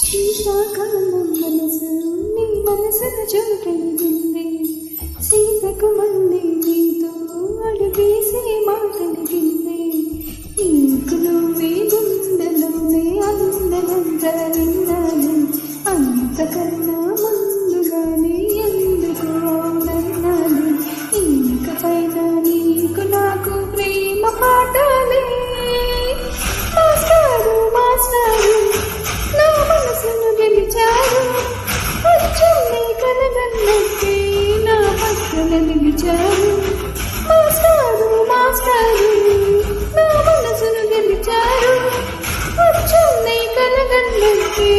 శీతాకాలం మనసు నీ మనసును చోటడిగింది సీతకు మళ్ళీ నీతో అడుగేసే మాటడిగింది నీకు నువ్వే గుండెలోనే అందనంతా విన్నాను అంతకన్నా ముందుగానే ఎందుకు అవునన్నాను ఇంకపైన నీకు నాకు ప్రేమ పాఠాలే మాస్టారు మాస్టారు నా మనసును గెలిచారు వచ్చే కలగన్నట్టే నా పక్కన నిలిచారు మాస్టారు మాస్టారు నా మనసును గెలిచారు వచ్చే కలగన్నట్టే